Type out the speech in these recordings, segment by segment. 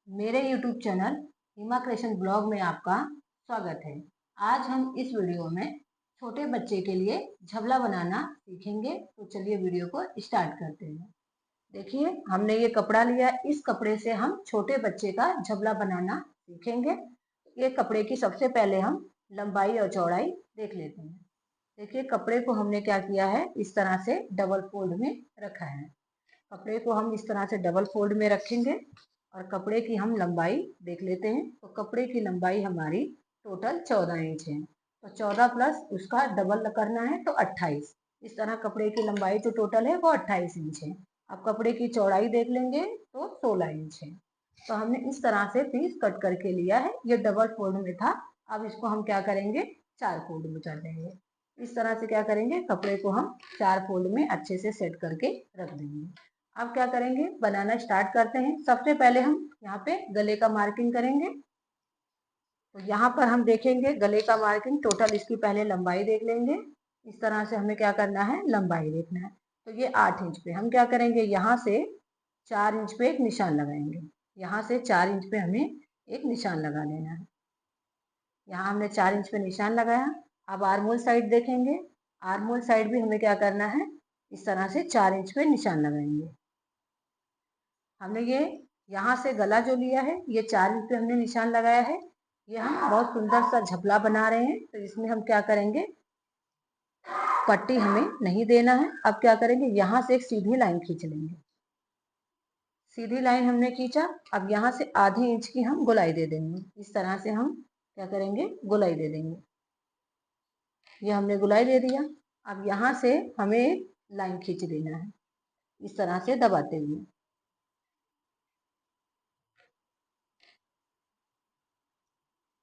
मेरे YouTube channel हिमा creation blog में आपका स्वागत है। आज हम इस वीडियो में छोटे बच्चे के लिए झबला बनाना सीखेंगे। तो चलिए वीडियो को स्टार्ट करते हैं। देखिए हमने ये कपड़ा लिया, इस कपड़े से हम छोटे बच्चे का झबला बनाना सीखेंगे। ये कपड़े की सबसे पहले हम लंबाई और चौड़ाई देख लेते हैं। देखिए कपड़े को हमने क्या किया है, इस तरह से डबल फोल्ड में रखा है। कपड़े को हम इस तरह से डबल फोल्ड में रखेंगे और कपड़े की हम लंबाई देख लेते हैं। तो कपड़े की लंबाई हमारी टोटल 14 इंच है। तो 14 प्लस उसका डबल करना है तो 28। इस तरह कपड़े की लंबाई जो टोटल है वो 28 इंच है। अब कपड़े की चौड़ाई देख लेंगे तो 16 इंच है। तो हमने इस तरह से पीस कट करके लिया है। ये डबल फोल्ड में था, अब इसको हम क्या करेंगे, 4 फोल्ड में कर देंगे। इस तरह से क्या करेंगे, कपड़े को हम 4 फोल्ड में अच्छे से सेट करके रख देंगे। अब क्या करेंगे, बनाना स्टार्ट करते हैं। सबसे पहले हम यहाँ पे गले का मार्किंग करेंगे। तो यहाँ पर हम देखेंगे गले का मार्किंग, टोटल इसकी पहले लंबाई देख लेंगे। इस तरह से हमें क्या करना है, लंबाई देखना है। तो ये 8 इंच पे हम क्या करेंगे, यहाँ से 4 इंच पे एक निशान लगाएंगे। यहाँ से 4 इंच पे हमें एक निशान लगा लेना है। यहाँ हमने 4 इंच पे निशान लगाया। अब आर्मोल साइड देखेंगे। आर्मोल साइड भी हमें क्या करना है, इस तरह से 4 इंच पे निशान लगाएंगे। हमने ये यहाँ से गला जो लिया है, ये 4 इंच पे हमने निशान लगाया है। ये हम बहुत सुंदर सा झपला बना रहे हैं, तो इसमें हम क्या करेंगे, पट्टी हमें नहीं देना है। अब क्या करेंगे, यहाँ से एक सीधी लाइन खींच लेंगे। सीधी लाइन हमने खींचा। अब यहाँ से आधी इंच की हम गोलाई दे देंगे। इस तरह से हम क्या करेंगे, गोलाई दे देंगे। ये हमने गोलाई दे दिया। अब यहाँ से हमें एक लाइन खींच देना है, इस तरह से दबाते हुए।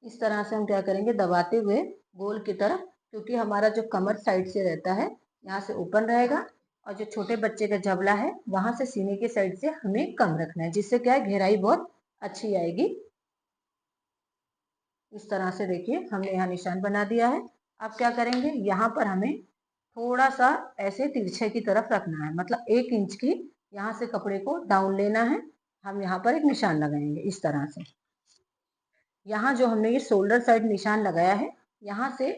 इस तरह से हम क्या करेंगे, दबाते हुए गोल की तरफ, क्योंकि हमारा जो कमर साइड से रहता है यहाँ से ओपन रहेगा, और जो छोटे बच्चे का जबला है वहां से सीने के साइड से हमें कम रखना है, जिससे क्या है, घेराई बहुत अच्छी आएगी। इस तरह से देखिए हमने यहाँ निशान बना दिया है। अब क्या करेंगे, यहाँ पर हमें थोड़ा सा ऐसे तिरछे की तरफ रखना है, मतलब 1 इंच की यहाँ से कपड़े को डाउन लेना है। हम यहाँ पर एक निशान लगाएंगे इस तरह से। यहाँ जो हमने ये शोल्डर साइड निशान लगाया है, यहाँ से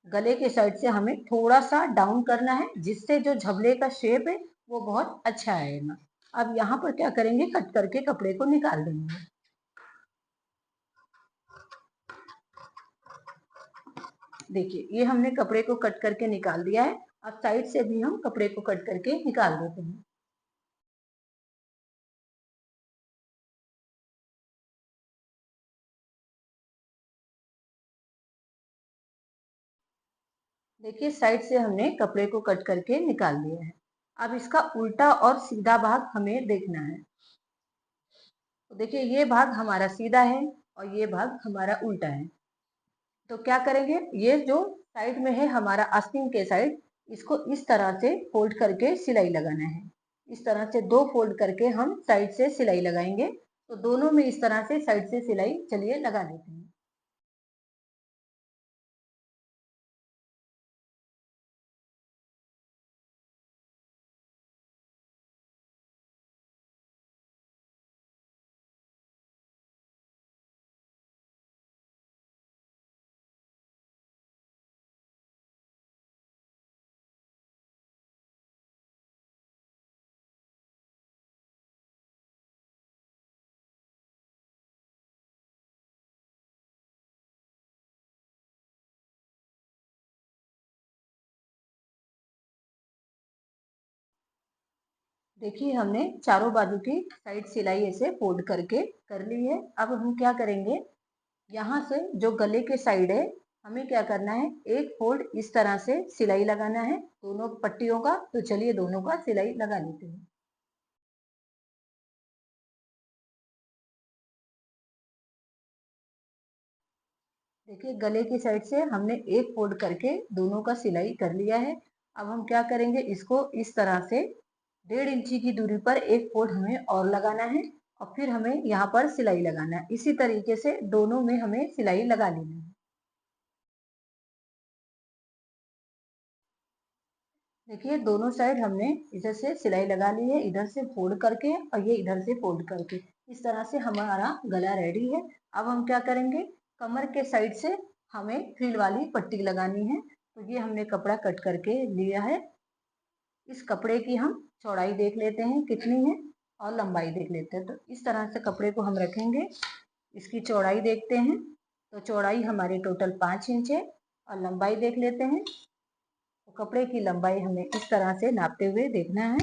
गले के साइड से हमें थोड़ा सा डाउन करना है, जिससे जो झबले का शेप है वो बहुत अच्छा आएगा। अब यहाँ पर क्या करेंगे, कट करके कपड़े को निकाल देंगे। देखिए ये हमने कपड़े को कट करके निकाल दिया है। अब साइड से भी हम कपड़े को कट करके निकाल देते हैं। देखिए साइड से हमने कपड़े को कट करके निकाल दिया है। अब इसका उल्टा और सीधा भाग हमें देखना है। तो देखिए ये भाग हमारा सीधा है और ये भाग हमारा उल्टा है। तो क्या करेंगे, ये जो साइड में है हमारा आस्तीन के साइड, इसको इस तरह से फोल्ड करके सिलाई लगाना है। इस तरह से 2 फोल्ड करके हम साइड से सिलाई लगाएंगे। तो दोनों में इस तरह से साइड से सिलाई चलिए लगा लेते हैं। देखिए हमने चारों बाजू की साइड सिलाई ऐसे फोल्ड करके कर ली है। अब हम क्या करेंगे, यहाँ से जो गले के साइड है हमें क्या करना है, एक फोल्ड इस तरह से सिलाई लगाना है दोनों पट्टियों का। तो चलिए दोनों का सिलाई लगा लेते हैं। देखिए गले की साइड से हमने एक फोल्ड करके दोनों का सिलाई कर लिया है। अब हम क्या करेंगे, इसको इस तरह से 1.5 इंची की दूरी पर एक फोल्ड हमें और लगाना है, और फिर हमें यहाँ पर सिलाई लगाना है। इसी तरीके से दोनों में हमें सिलाई लगा लेनी है। देखिए दोनों साइड हमने इधर से सिलाई लगा ली है, इधर से फोल्ड करके और ये इधर से फोल्ड करके। इस तरह से हमारा गला रेडी है। अब हम क्या करेंगे, कमर के साइड से हमें फ्रिल वाली पट्टी लगानी है। तो ये हमने कपड़ा कट करके लिया है। इस कपड़े की हम चौड़ाई देख लेते हैं कितनी है और लंबाई देख लेते हैं। तो इस तरह से कपड़े को हम रखेंगे। इसकी चौड़ाई देखते हैं। तो चौड़ाई हमारी टोटल 5 इंच है और लंबाई देख लेते हैं। तो कपड़े की लंबाई हमें इस तरह से नापते हुए देखना है।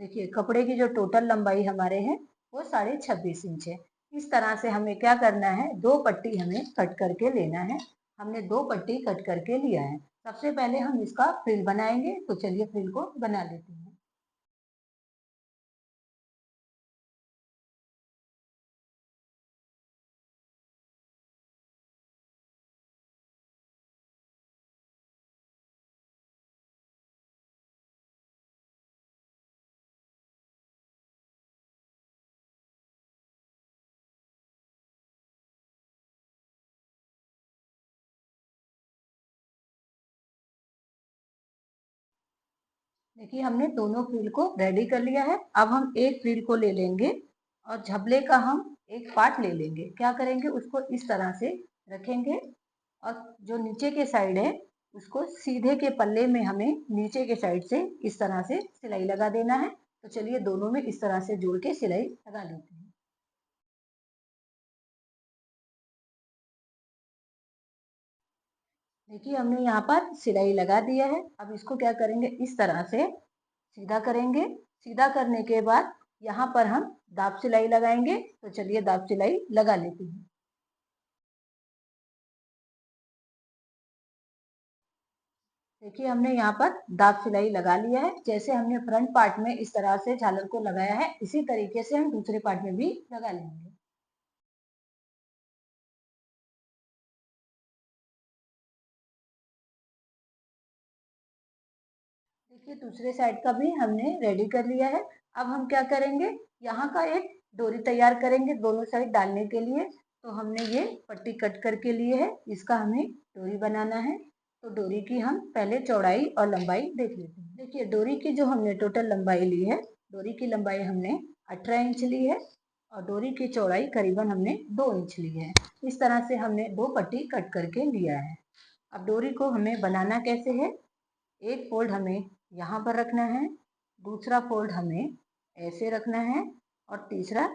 देखिए कपड़े की जो टोटल लंबाई हमारे है वो 26.5 इंच है। इस तरह से हमें क्या करना है, 2 पट्टी हमें कट करके लेना है। हमने 2 पट्टी कट करके लिया है। सबसे पहले हम इसका फ्रिल बनाएंगे। तो चलिए फ्रिल को बना लेते हैं। देखिए हमने दोनों फ्रिल को रेडी कर लिया है। अब हम एक फ्रिल को ले लेंगे और झबले का हम एक पार्ट ले लेंगे। क्या करेंगे, उसको इस तरह से रखेंगे और जो नीचे के साइड है उसको सीधे के पल्ले में हमें नीचे के साइड से इस तरह से सिलाई लगा देना है। तो चलिए दोनों में इस तरह से जोड़ के सिलाई लगा लेते हैं। देखिए हमने यहाँ पर सिलाई लगा दिया है। अब इसको क्या करेंगे, इस तरह से सीधा करेंगे। सीधा करने के बाद यहाँ पर हम दाब सिलाई लगाएंगे। तो चलिए दाब सिलाई लगा लेते हैं। देखिए हमने यहाँ पर दाब सिलाई लगा लिया है। जैसे हमने फ्रंट पार्ट में इस तरह से झालर को लगाया है, इसी तरीके से हम दूसरे पार्ट में भी लगा लेंगे। देखिए दूसरे साइड का भी हमने रेडी कर लिया है। अब हम क्या करेंगे, यहाँ का एक डोरी तैयार करेंगे दोनों साइड डालने के लिए। तो हमने ये पट्टी कट करके लिए है, इसका हमें डोरी बनाना है। तो डोरी की हम पहले चौड़ाई और लंबाई देख लेते हैं। देखिए डोरी की जो हमने टोटल लंबाई ली है, डोरी की लंबाई हमने 18 इंच ली है और डोरी की चौड़ाई करीबन हमने 2 इंच ली है। इस तरह से हमने 2 पट्टी कट करके लिया है। अब डोरी को हमें बनाना कैसे है, एक फोल्ड हमें यहाँ पर रखना है, दूसरा फोल्ड हमें ऐसे रखना है और तीसरा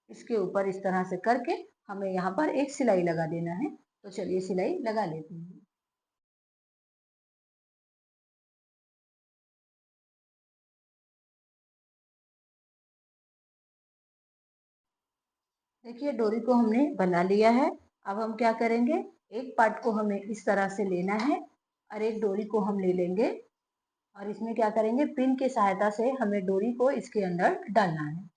इसके ऊपर इस तरह से करके हमें यहाँ पर एक सिलाई लगा देना है। तो चलिए सिलाई लगा लेते हैं। देखिए डोरी को हमने बना लिया है। अब हम क्या करेंगे, एक पार्ट को हमें इस तरह से लेना है और एक डोरी को हम ले लेंगे और इसमें क्या करेंगे, पिन की सहायता से हमें डोरी को इसके अंदर डालना है।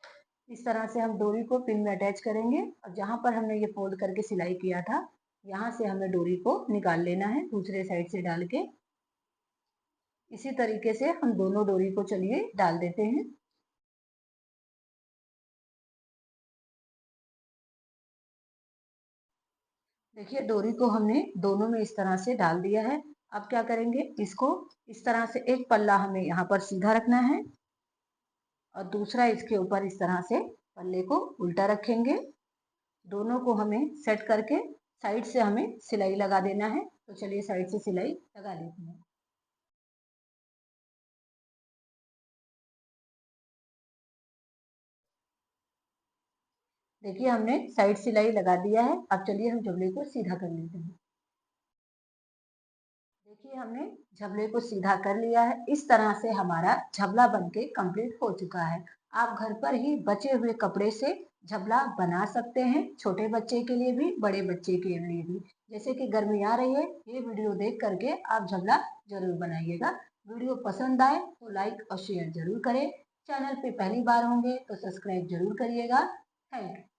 इस तरह से हम डोरी को पिन में अटैच करेंगे और जहाँ पर हमने ये फोल्ड करके सिलाई किया था, यहाँ से हमें डोरी को निकाल लेना है दूसरे साइड से डाल के। इसी तरीके से हम दोनों डोरी को चलिए डाल देते हैं। देखिए डोरी को हमने दोनों में इस तरह से डाल दिया है। अब क्या करेंगे, इसको इस तरह से एक पल्ला हमें यहाँ पर सीधा रखना है और दूसरा इसके ऊपर इस तरह से पल्ले को उल्टा रखेंगे। दोनों को हमें सेट करके साइड से हमें सिलाई लगा देना है। तो चलिए साइड से सिलाई लगा लेते हैं। देखिए हमने साइड सिलाई लगा दिया है। अब चलिए हम झबले को सीधा कर लेते हैं। देखिए हमने झबले को सीधा कर लिया है। इस तरह से हमारा झबला बनके कंप्लीट हो चुका है। आप घर पर ही बचे हुए कपड़े से झबला बना सकते हैं, छोटे बच्चे के लिए भी बड़े बच्चे के लिए भी। जैसे कि गर्मी आ रही है, ये वीडियो देख करके आप झबला जरूर बनाइएगा। वीडियो पसंद आए तो लाइक और शेयर जरूर करें। चैनल पे पहली बार होंगे तो सब्सक्राइब जरूर करिएगा। Thank you.